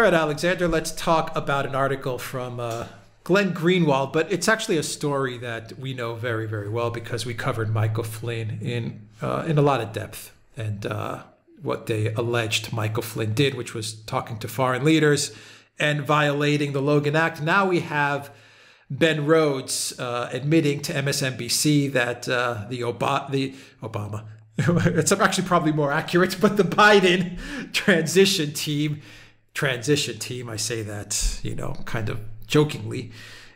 right, Alexander, let's talk about an article from Glenn Greenwald, but it's actually a story that we know very, very well because we covered Michael Flynn in a lot of depth and what they alleged Michael Flynn did, which was talking to foreign leaders and violating the Logan Act. Now we have Ben Rhodes admitting to MSNBC that the Obama, it's actually probably more accurate, but the Biden transition team, I say that, you know, kind of jokingly,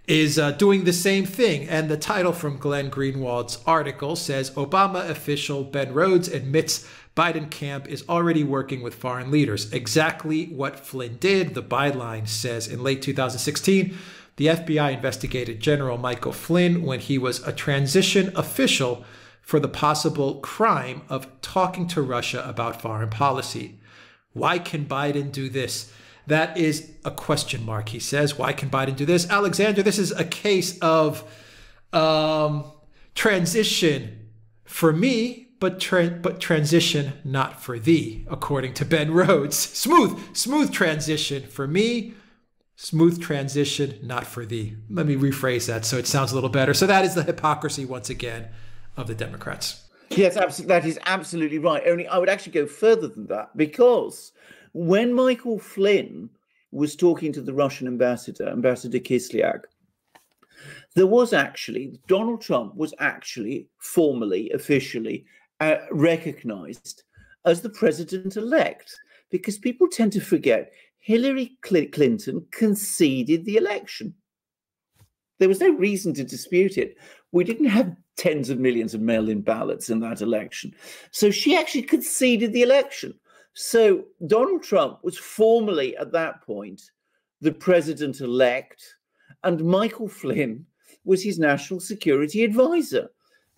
is doing the same thing. And the title from Glenn Greenwald's article says, Obama official Ben Rhodes admits Biden camp is already working with foreign leaders. Exactly what Flynn did, the byline says. In late 2016, the FBI investigated General Michael Flynn when he was a transition official for the possible crime of talking to Russia about foreign policy. Why can Biden do this? That is a question mark, he says. Why can Biden do this? Alexander, this is a case of transition for me, but transition not for thee, according to Ben Rhodes. Smooth transition for me, smooth transition not for thee. Let me rephrase that so it sounds a little better. So that is the hypocrisy, once again, of the Democrats. Yes, that is absolutely right. Only I would actually go further than that, because when Michael Flynn was talking to the Russian ambassador, Ambassador Kislyak, there was actually, Donald Trump was actually formally, officially recognized as the president-elect, because people tend to forget Hillary Clinton conceded the election. There was no reason to dispute it. We didn't have tens of millions of mail-in ballots in that election. So she actually conceded the election. So Donald Trump was formally, at that point, the president-elect, and Michael Flynn was his national security advisor.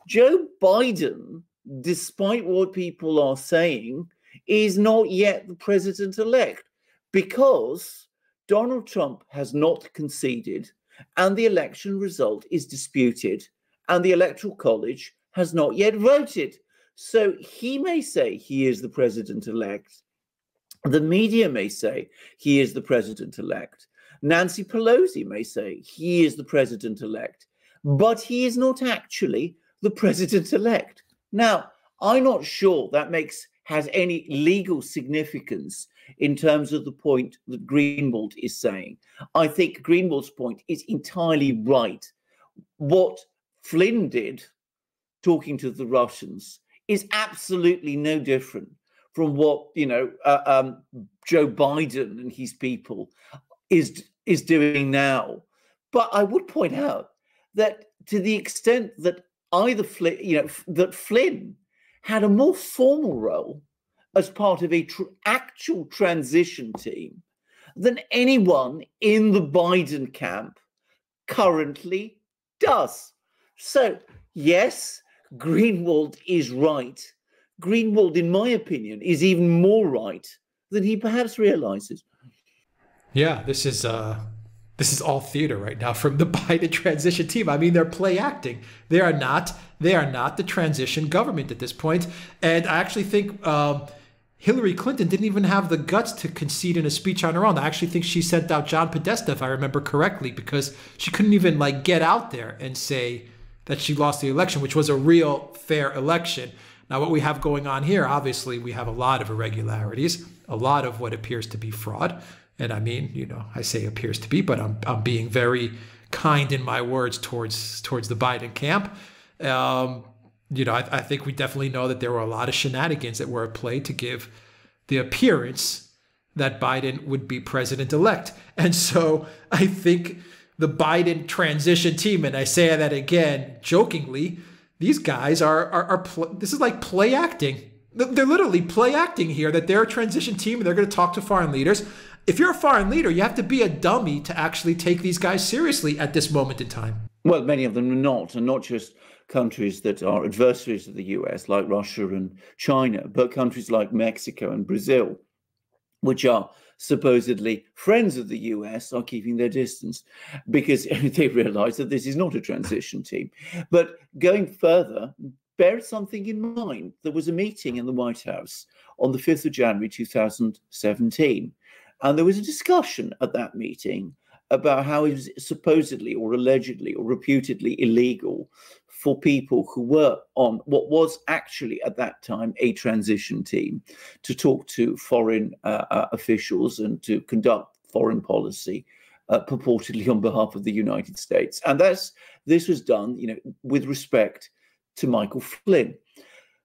Joe Biden, despite what people are saying, is not yet the president-elect because Donald Trump has not conceded and the election result is disputed and the Electoral College has not yet voted. So he may say he is the president-elect. The media may say he is the president-elect. Nancy Pelosi may say he is the president-elect, but he is not actually the president-elect. Now, I'm not sure that has any legal significance in terms of the point that Greenwald is saying. I think Greenwald's point is entirely right. What Flynn did, talking to the Russians, is absolutely no different from what Joe Biden and his people is doing now. But I would point out that to the extent that that Flynn had a more formal role as part of a actual transition team than anyone in the Biden camp currently does. So, yes, Greenwald is right. Greenwald, in my opinion, is even more right than he perhaps realizes. Yeah, this is all theater right now from the Biden transition team. I mean, they're play acting. They are not the transition government at this point. And I actually think Hillary Clinton didn't even have the guts to concede in a speech on her own. I actually think she sent out John Podesta, if I remember correctly, because she couldn't even get out there and say that she lost the election, which was a real fair election. Now, what we have going on here, obviously, we have a lot of irregularities, a lot of what appears to be fraud. And I mean, I say appears to be, but I'm being very kind in my words towards the Biden camp. I think we definitely know that there were a lot of shenanigans that were at play to give the appearance that Biden would be president-elect. And so I think the Biden transition team, and I say that again jokingly, these guys this is like play acting. They're literally play acting here, that they're a transition team and they're going to talk to foreign leaders. If you're a foreign leader, you have to be a dummy to actually take these guys seriously at this moment in time. Well, many of them are not, and not just countries that are adversaries of the US, like Russia and China, but countries like Mexico and Brazil, which are supposedly friends of the US, are keeping their distance because they realize that this is not a transition team. But going further, bear something in mind. There was a meeting in the White House on the 5th of January 2017, And there was a discussion at that meeting about how it was supposedly or allegedly or reputedly illegal for people who were on what was actually at that time a transition team to talk to foreign officials and to conduct foreign policy purportedly on behalf of the United States. And this was done, with respect to Michael Flynn.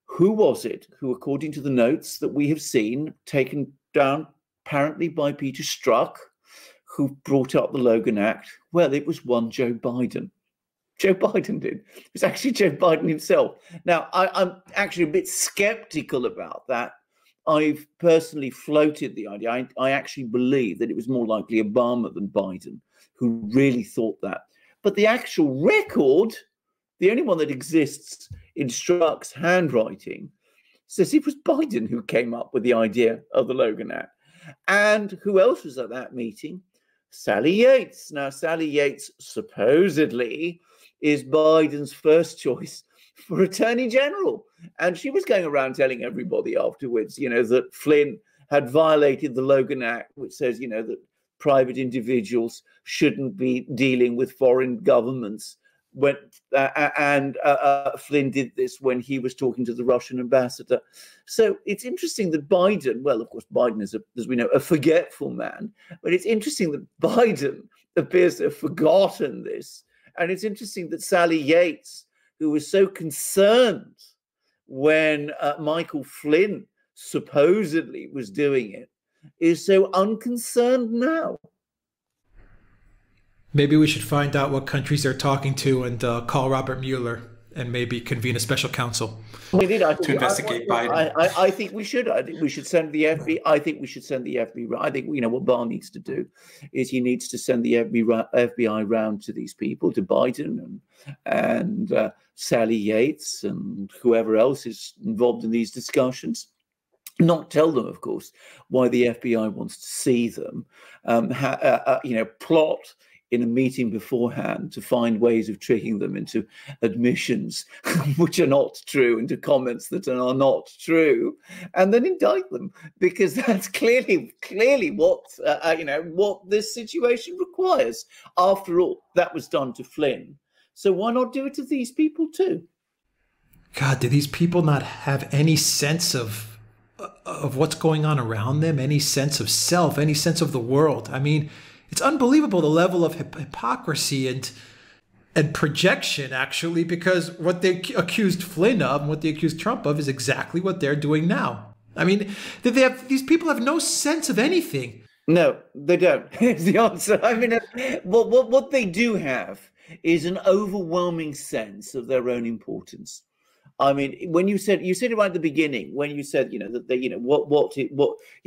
Who was it who, according to the notes that we have seen, taken down apparently by Peter Strzok, who brought up the Logan Act? Well, it was one Joe Biden. Joe Biden did. It was actually Joe Biden himself. Now, I'm actually a bit skeptical about that. I've personally floated the idea. I actually believe that it was more likely Obama than Biden who really thought that. But the actual record, the only one that exists in Strzok's handwriting, says it was Biden who came up with the idea of the Logan Act. And who else was at that meeting? Sally Yates. Now, Sally Yates supposedly is Biden's first choice for Attorney General. And she was going around telling everybody afterwards, that Flynn had violated the Logan Act, which says, that private individuals shouldn't be dealing with foreign governments. Flynn did this when he was talking to the Russian ambassador. So it's interesting that Biden, well, of course, Biden is, as we know, a forgetful man, but it's interesting that Biden appears to have forgotten this. And it's interesting that Sally Yates, who was so concerned when Michael Flynn supposedly was doing it, is so unconcerned now. Maybe we should find out what countries they're talking to and call Robert Mueller and maybe convene a special counsel to investigate Biden. I think we should. I think we should send the FBI. I think we should send the FBI. I think what Barr needs to do is he needs to send the FBI round to these people, to Biden and Sally Yates and whoever else is involved in these discussions. Not tell them, of course, why the FBI wants to see them. Plot in a meeting beforehand to find ways of tricking them into admissions which are not true, into comments that are not true, and then indict them, because that's clearly what what this situation requires. After all, that was done to Flynn, so why not do it to these people too? God, do these people not have any sense of what's going on around them, any sense of self, any sense of the world? I mean, it's unbelievable the level of hypocrisy and projection, actually, because what they accused Flynn of and what they accused Trump of is exactly what they're doing now. I mean, these people have no sense of anything. No, they don't. Is the answer. I mean, what they do have is an overwhelming sense of their own importance. I mean, when you said it right at the beginning, when you said, that they,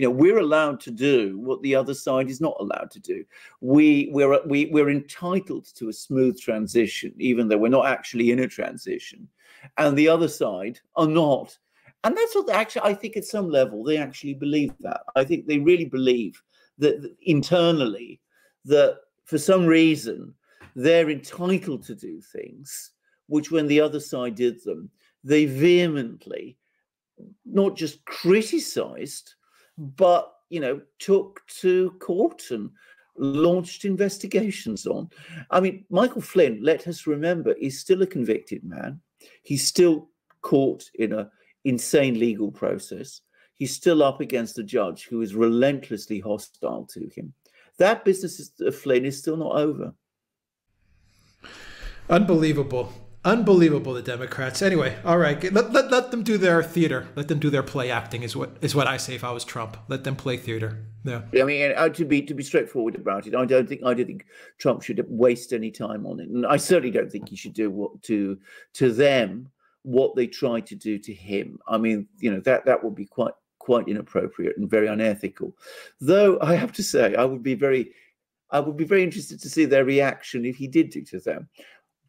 we're allowed to do what the other side is not allowed to do. We're entitled to a smooth transition, even though we're not actually in a transition, and the other side are not. And that's what I think at some level they actually believe that. I think they really believe that internally that for some reason they're entitled to do things which, when the other side did them, they vehemently not just criticized, but, took to court and launched investigations on. I mean, Michael Flynn, let us remember, is still a convicted man. He's still caught in an insane legal process. He's still up against a judge who is relentlessly hostile to him. That business of Flynn is still not over. Unbelievable. Unbelievable, the Democrats. Anyway, all right, let them do their theater. Let them do their play acting is what I say if I was Trump. Let them play theater. Yeah. I mean, to be straightforward about it, I don't think Trump should waste any time on it, and I certainly don't think he should do to them what they tried to do to him. I mean, that would be quite inappropriate and very unethical. Though I have to say, I would be very interested to see their reaction if he did do to them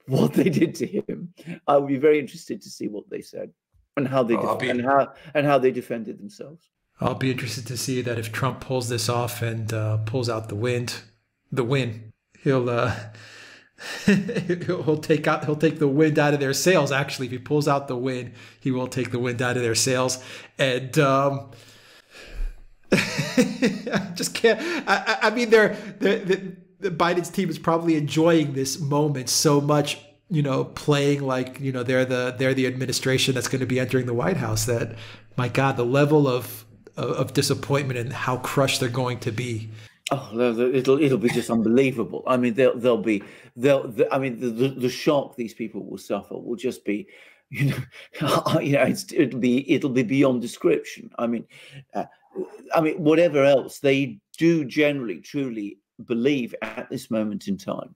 what they did to him. I would be very interested to see what they said and how they how they defended themselves. I'll be interested to see that if Trump pulls this off and pulls out the win, he'll he'll take the wind out of their sails. Actually, if he pulls out the win, he will take the wind out of their sails. And I just can't. I mean, the Biden's team is probably enjoying this moment so much, playing like, they're the administration that's going to be entering the White House, that, my God, the level of disappointment and how crushed they're going to be. Oh, it'll be just unbelievable. I mean, I mean, the shock these people will suffer will just be, it'll be beyond description. I mean, whatever else, they do generally, truly believe at this moment in time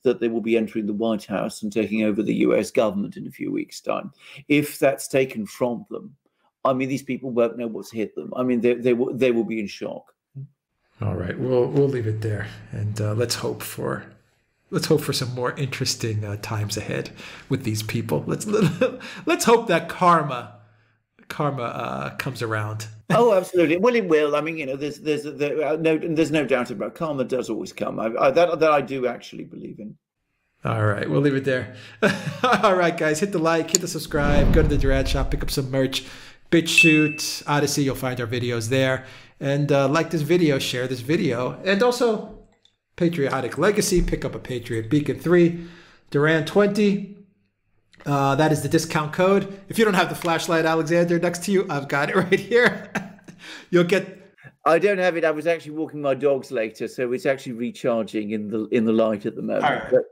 that they will be entering the White House and taking over the US government in a few weeks' time. If that's taken from them, I mean, these people won't know what's hit them. I mean, they will be in shock. All right, we'll leave it there, and let's hope for some more interesting times ahead with these people. Let's hope that karma comes around. Oh, absolutely. Well, it will. I mean, there's no doubt about it. Karma does always come. That I do actually believe in. All right, we'll leave it there. All right, guys, hit the like, hit the subscribe, go to the Duran shop, pick up some merch. BitChute, ODYSEE, you'll find our videos there. And like this video, share this video. And also, Patriotic Legacy, pick up a Patriot Beacon 3, Duran 20. That is the discount code. If you don't have the flashlight, Alexander, next to you, I've got it right here. You'll get... I don't have it. I was actually walking my dogs later, so it's actually recharging in the light at the moment. All right.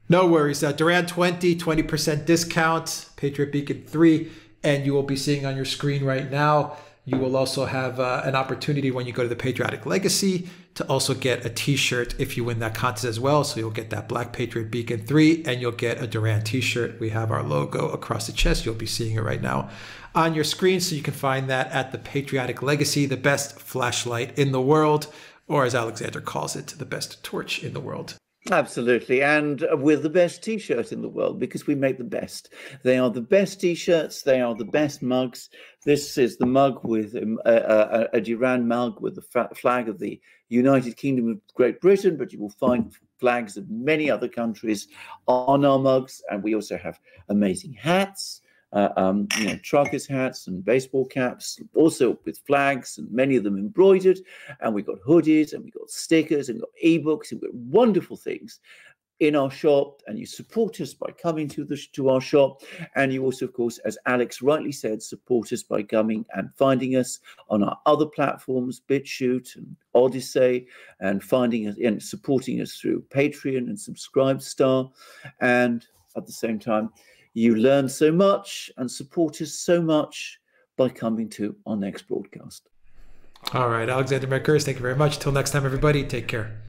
No worries. Duran 20, 20% discount, Patriot Beacon 3, and you will be seeing on your screen right now. You will also have an opportunity when you go to the Patriotic Legacy to also get a t-shirt if you win that contest as well. So you'll get that Black Patriot Beacon 3 and you'll get a Duran t-shirt. We have our logo across the chest. You'll be seeing it right now on your screen. So you can find that at the Patriotic Legacy, the best flashlight in the world, or as Alexander calls it, the best torch in the world. Absolutely. And we're the best t-shirt in the world because we make the best. They are the best t-shirts. They are the best mugs. This is the mug with a Duran mug with the flag of the United Kingdom of Great Britain, but you will find flags of many other countries on our mugs. And we also have amazing hats. Truckers' hats and baseball caps, also with flags, and many of them embroidered. And we've got hoodies, and we've got stickers, and we've got ebooks, and we've got wonderful things in our shop. And you support us by coming to our shop. And you also, of course, as Alex rightly said, support us by coming and finding us on our other platforms, BitChute and ODYSEE, and finding us and supporting us through Patreon and Subscribestar. And at the same time, you learn so much and support us so much by coming to our next broadcast. All right, Alexander Mercouris, thank you very much. Till next time, everybody, take care.